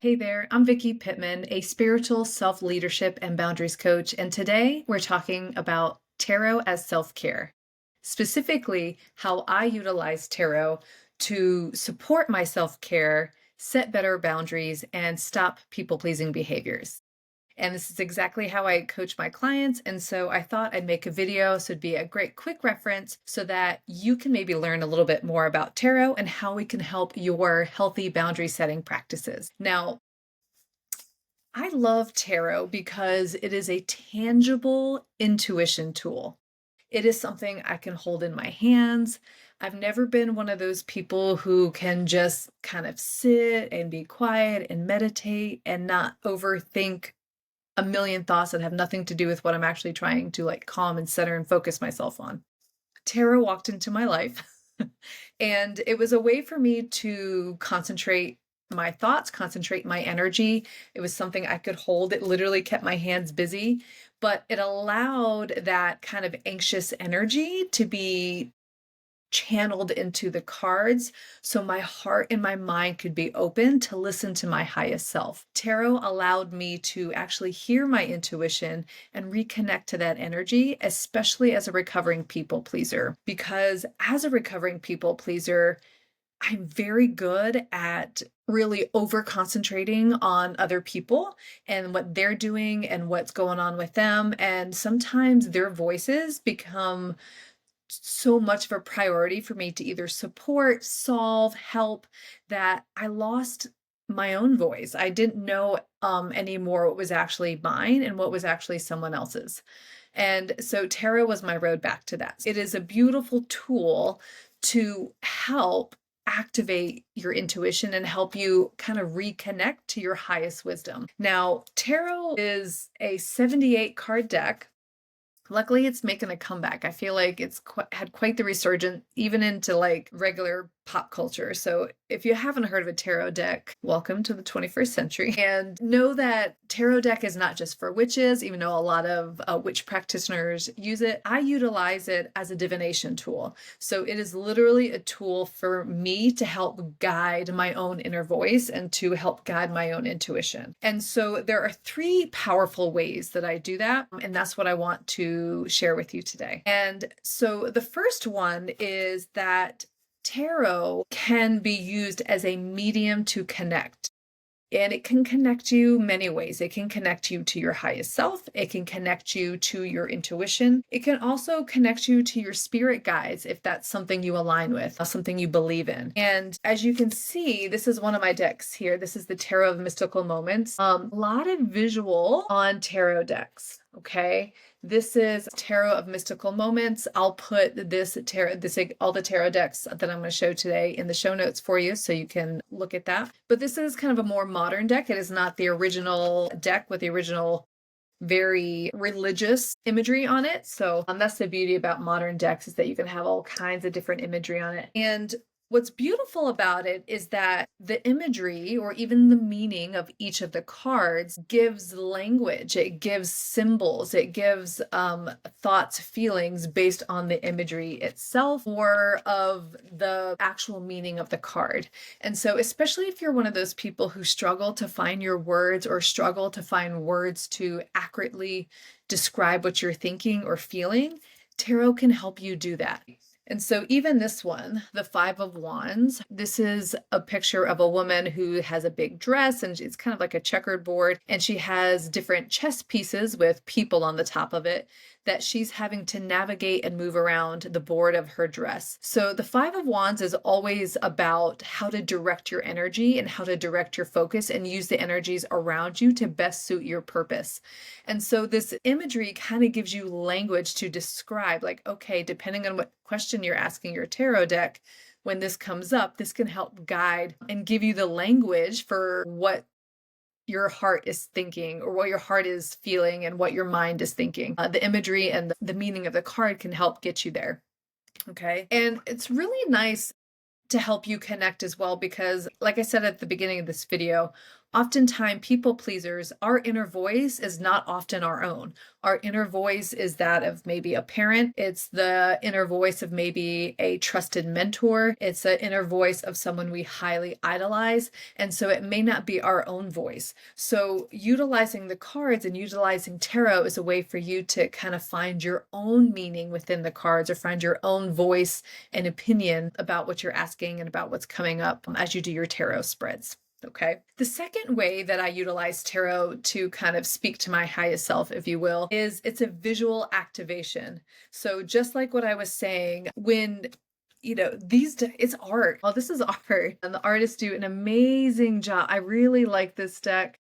Hey there, I'm Vicki Pittman, a spiritual self-leadership and boundaries coach, and today we're talking about tarot as self-care. Specifically, how I utilize tarot to support my self-care, set better boundaries, and stop people-pleasing behaviors. And this is exactly how I coach my clients. And so I thought I'd make a video so it'd be a great quick reference so that you can maybe learn a little bit more about tarot and how we can help your healthy boundary setting practices. Now, I love tarot because it is a tangible intuition tool. It is something I can hold in my hands. I've never been one of those people who can just kind of sit and be quiet and meditate and not overthink a million thoughts that have nothing to do with what I'm actually trying to like calm and center and focus myself on. Tarot walked into my life and it was a way for me to concentrate my thoughts, concentrate my energy. It was something I could hold. It literally kept my hands busy, but it allowed that kind of anxious energy to be channeled into the cards so my heart and my mind could be open to listen to my highest self. Tarot allowed me to actually hear my intuition and reconnect to that energy, especially as a recovering people pleaser. Because as a recovering people pleaser, I'm very good at really over concentrating on other people and what they're doing and what's going on with them. And sometimes their voices become so much of a priority for me to either support, solve, help, that I lost my own voice. I didn't know anymore what was actually mine and what was actually someone else's. And so tarot was my road back to that. It is a beautiful tool to help activate your intuition and help you kind of reconnect to your highest wisdom. Now, tarot is a 78 card deck. Luckily, it's making a comeback. I feel like it's had quite the resurgence, even into like regular pop culture. So if you haven't heard of a tarot deck, welcome to the 21st century. And know that tarot deck is not just for witches, even though a lot of witch practitioners use it. I utilize it as a divination tool. So it is literally a tool for me to help guide my own inner voice and to help guide my own intuition. And so there are three powerful ways that I do that. And that's what I want to share with you today. And so the first one is that tarot can be used as a medium to connect. And it can connect you many ways. It can connect you to your highest self. It can connect you to your intuition. It can also connect you to your spirit guides if that's something you align with, something you believe in. And as you can see, this is one of my decks here. This is the Tarot of Mystical Moments. A lot of visual on tarot decks. Okay. This is Tarot of Mystical Moments. I'll put this tarot, all the tarot decks that I'm going to show today in the show notes for you so you can look at that. But this is kind of a more modern deck. It is not the original deck with the original very religious imagery on it. So that's the beauty about modern decks, is that you can have all kinds of different imagery on it. And what's beautiful about it is that the imagery, or even the meaning of each of the cards, gives language, it gives symbols, it gives thoughts, feelings based on the imagery itself or of the actual meaning of the card. And so especially if you're one of those people who struggle to find your words or struggle to find words to accurately describe what you're thinking or feeling, tarot can help you do that. And so even this one, the Five of Wands, this is a picture of a woman who has a big dress, and it's kind of like a checkered board, and she has different chess pieces with people on the top of it that she's having to navigate and move around the board of her dress. So the Five of Wands is always about how to direct your energy and how to direct your focus and use the energies around you to best suit your purpose. And so this imagery kind of gives you language to describe, like, okay, depending on what question you're asking your tarot deck, when this comes up, this can help guide and give you the language for what your heart is thinking or what your heart is feeling and what your mind is thinking. The imagery and the meaning of the card can help get you there. Okay. And it's really nice to help you connect as well, because like I said at the beginning of this video, Oftentimes, people pleasers, our inner voice is not often our own. Our inner voice is that of maybe a parent. It's the inner voice of maybe a trusted mentor. It's the inner voice of someone we highly idolize. And so it may not be our own voice. So utilizing the cards and utilizing tarot is a way for you to kind of find your own meaning within the cards, or find your own voice and opinion about what you're asking and about what's coming up as you do your tarot spreads. Okay. The second way that I utilize tarot to kind of speak to my highest self, if you will, is it's a visual activation. So just like what I was saying, when it's art. Well, this is art, and the artists do an amazing job. I really like this deck.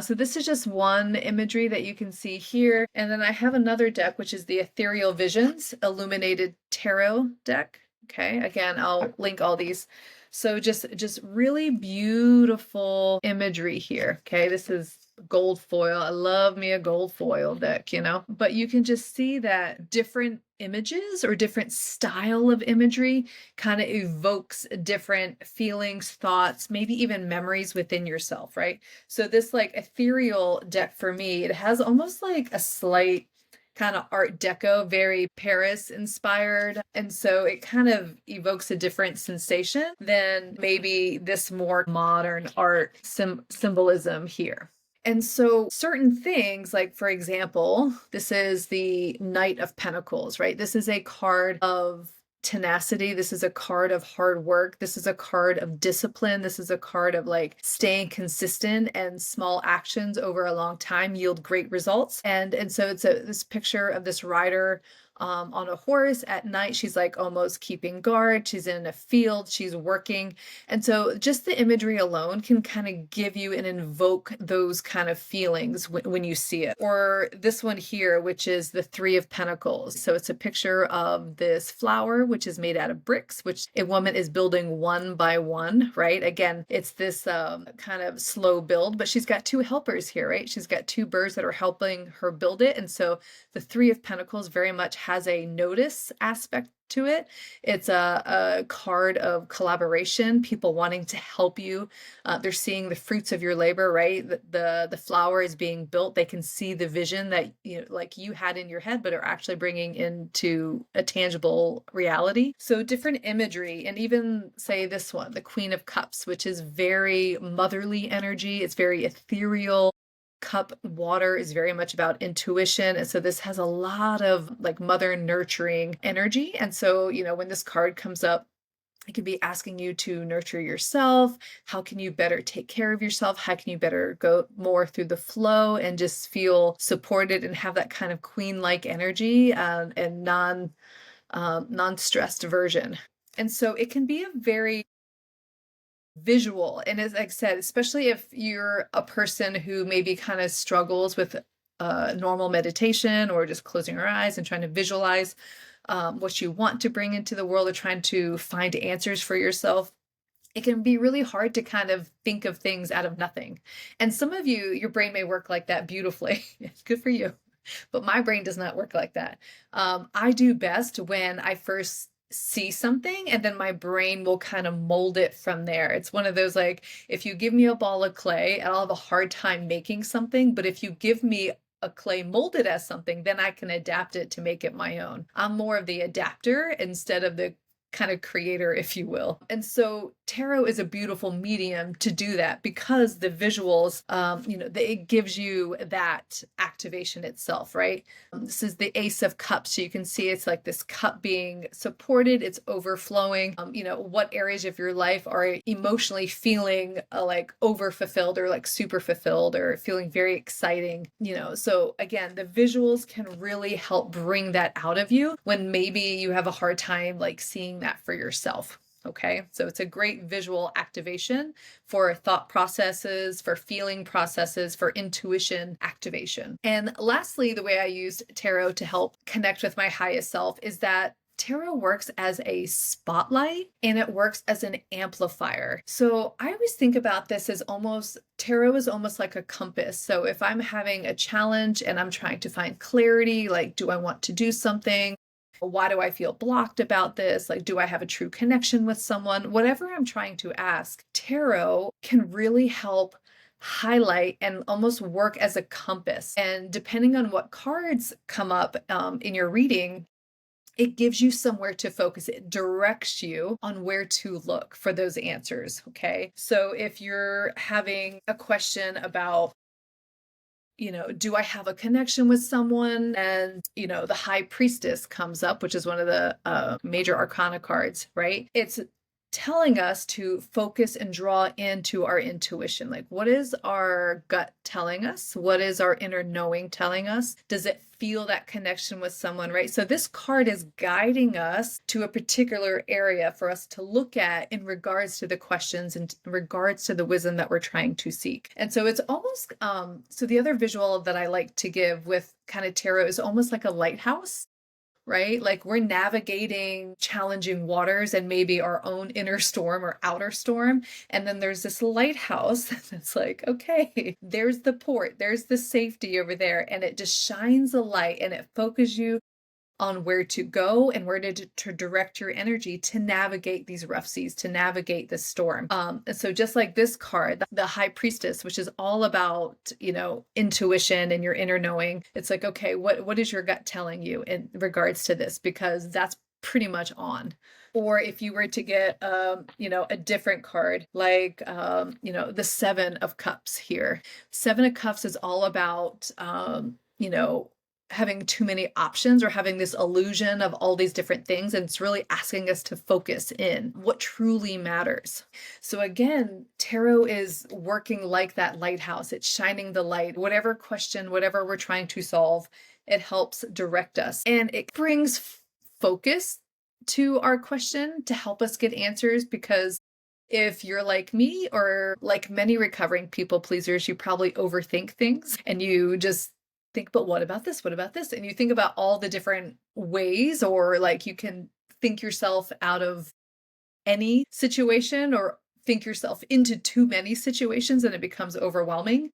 So this is just one imagery that you can see here. And then I have another deck, which is the Ethereal Visions Illuminated Tarot deck. Okay, again, I'll link all these. So just really beautiful imagery here. Okay, this is gold foil. I love me a gold foil deck, but you can just see that different images or different style of imagery kind of evokes different feelings, thoughts, maybe even memories within yourself, right? So this like ethereal deck for me, it has almost like a slight kind of art deco, very Paris inspired. And so it kind of evokes a different sensation than maybe this more modern art symbolism here. And so certain things, like for example, this is the Knight of Pentacles, right? This is a card of tenacity. This is a card of hard work. This is a card of discipline. This is a card of like staying consistent, and small actions over a long time yield great results. And so it's this picture of this rider on a horse at night. She's like almost keeping guard. She's in a field. She's working. And so just the imagery alone can kind of give you and invoke those kind of feelings when you see it. Or this one here, which is the Three of Pentacles. So it's a picture of this flower, which is made out of bricks, which a woman is building one by one, right? Again, it's this kind of slow build, but she's got two helpers here, right? She's got two birds that are helping her build it. And so the Three of Pentacles very much has a notice aspect to it. It's a card of collaboration, people wanting to help you. They're seeing the fruits of your labor, right? The flower is being built. They can see the vision that like you had in your head, but are actually bringing into a tangible reality. So different imagery, and even say this one, the Queen of Cups, which is very motherly energy. It's very ethereal. Cup water is very much about intuition. And so this has a lot of like mother nurturing energy. And so, when this card comes up, it could be asking you to nurture yourself. How can you better take care of yourself? How can you better go more through the flow and just feel supported and have that kind of queen-like energy and non-stressed version? And so it can be a very visual. And as I said, especially if you're a person who maybe kind of struggles with normal meditation, or just closing your eyes and trying to visualize what you want to bring into the world, or trying to find answers for yourself, it can be really hard to kind of think of things out of nothing. And some of you, your brain may work like that beautifully. Good for you. But my brain does not work like that. I do best when I first see something, and then my brain will kind of mold it from there. It's one of those, like, if you give me a ball of clay, I'll have a hard time making something. But if you give me a clay molded as something, then I can adapt it to make it my own. I'm more of the adapter instead of the kind of creator, if you will. And so tarot is a beautiful medium to do that, because the visuals, it gives you that activation itself, right? This is the Ace of Cups. So you can see it's like this cup being supported, it's overflowing. What areas of your life are emotionally feeling like overfulfilled, or like super fulfilled, or feeling very exciting, So again, the visuals can really help bring that out of you when maybe you have a hard time like seeing that for yourself. Okay, so it's a great visual activation for thought processes, for feeling processes, for intuition activation. And lastly, the way I used tarot to help connect with my highest self is that tarot works as a spotlight, and it works as an amplifier. So I always think about this as tarot is almost like a compass. So if I'm having a challenge and I'm trying to find clarity, like, do I want to do something? Why do I feel blocked about this? Like, do I have a true connection with someone? Whatever I'm trying to ask, tarot can really help highlight and almost work as a compass. And depending on what cards come up in your reading, it gives you somewhere to focus. It directs you on where to look for those answers. Okay. So if you're having a question about, do I have a connection with someone? And, the High Priestess comes up, which is one of the major arcana cards, right? It's telling us to focus and draw into our intuition. Like, what is our gut telling us? What is our inner knowing telling us? Does it feel that connection with someone, right? So this card is guiding us to a particular area for us to look at in regards to the questions and in regards to the wisdom that we're trying to seek. And so it's almost, so the other visual that I like to give with kind of tarot is almost like a lighthouse, right? Like we're navigating challenging waters and maybe our own inner storm or outer storm. And then there's this lighthouse that's like, okay, there's the port, there's the safety over there. And it just shines a light and it focuses you on where to go and where to direct your energy to navigate these rough seas, to navigate this storm. And so just like this card, the High Priestess, which is all about, intuition and your inner knowing, it's like, okay, what is your gut telling you in regards to this? Because that's pretty much on. Or if you were to get, a different card, like, the Seven of Cups here. Seven of Cups is all about, having too many options or having this illusion of all these different things. And it's really asking us to focus in what truly matters. So again, tarot is working like that lighthouse. It's shining the light, whatever question, whatever we're trying to solve, it helps direct us. And it brings focus to our question to help us get answers, because if you're like me or like many recovering people pleasers, you probably overthink things and you just think, but what about this? What about this? And you think about all the different ways, or like you can think yourself out of any situation or think yourself into too many situations and it becomes overwhelming.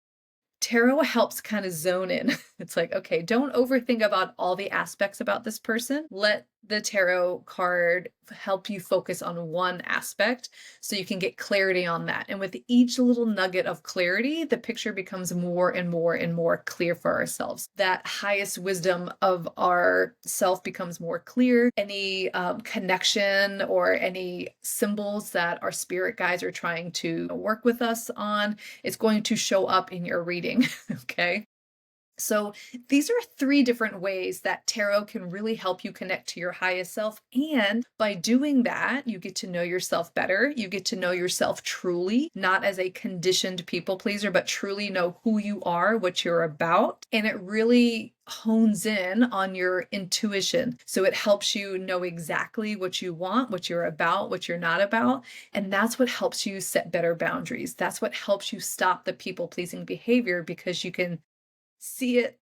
Tarot helps kind of zone in. It's like, okay, don't overthink about all the aspects about this person. Let the tarot card help you focus on one aspect so you can get clarity on that. And with each little nugget of clarity, the picture becomes more and more and more clear for ourselves. That highest wisdom of our self becomes more clear. Any connection or any symbols that our spirit guides are trying to work with us on, it's going to show up in your reading. Okay. So these are 3 different ways that tarot can really help you connect to your highest self. And by doing that, you get to know yourself better. You get to know yourself truly, not as a conditioned people pleaser, but truly know who you are, what you're about. And it really hones in on your intuition. So it helps you know exactly what you want, what you're about, what you're not about. And that's what helps you set better boundaries. That's what helps you stop the people pleasing behavior, because you can see it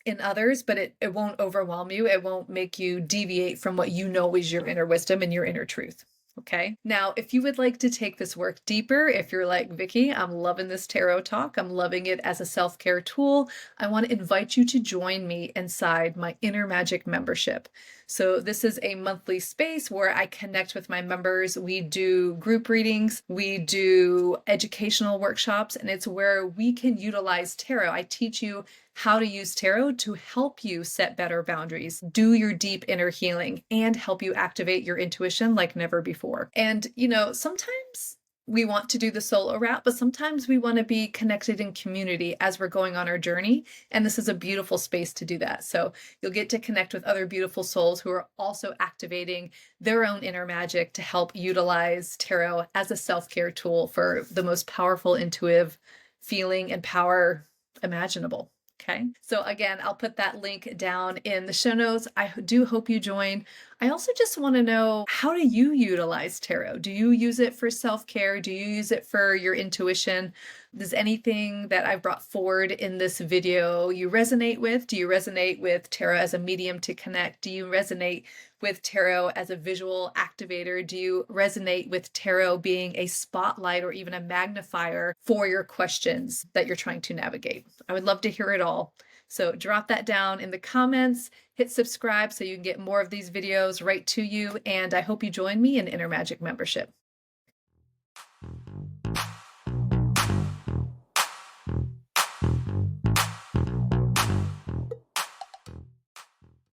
in others, but it won't overwhelm you. It won't make you deviate from what you know is your inner wisdom and your inner truth. Okay. Now, if you would like to take this work deeper, if you're like, Vicky, I'm loving this tarot talk, I'm loving it as a self-care tool, I want to invite you to join me inside my Inner Magic membership. So this is a monthly space where I connect with my members. We do group readings, we do educational workshops, and it's where we can utilize tarot. I teach you how to use tarot to help you set better boundaries, do your deep inner healing, and help you activate your intuition like never before. And, sometimes we want to do the solo route, but sometimes we want to be connected in community as we're going on our journey. And this is a beautiful space to do that. So you'll get to connect with other beautiful souls who are also activating their own inner magic to help utilize tarot as a self-care tool for the most powerful, intuitive feeling and power imaginable. Okay. So again, I'll put that link down in the show notes. I do hope you join. I also just want to know, how do you utilize tarot? Do you use it for self-care? Do you use it for your intuition? Does anything that I've brought forward in this video you resonate with? Do you resonate with tarot as a medium to connect? Do you resonate with tarot as a visual activator? Do you resonate with tarot being a spotlight or even a magnifier for your questions that you're trying to navigate? I would love to hear it all. So drop that down in the comments, hit subscribe so you can get more of these videos right to you, and I hope you join me in Inner Magic membership.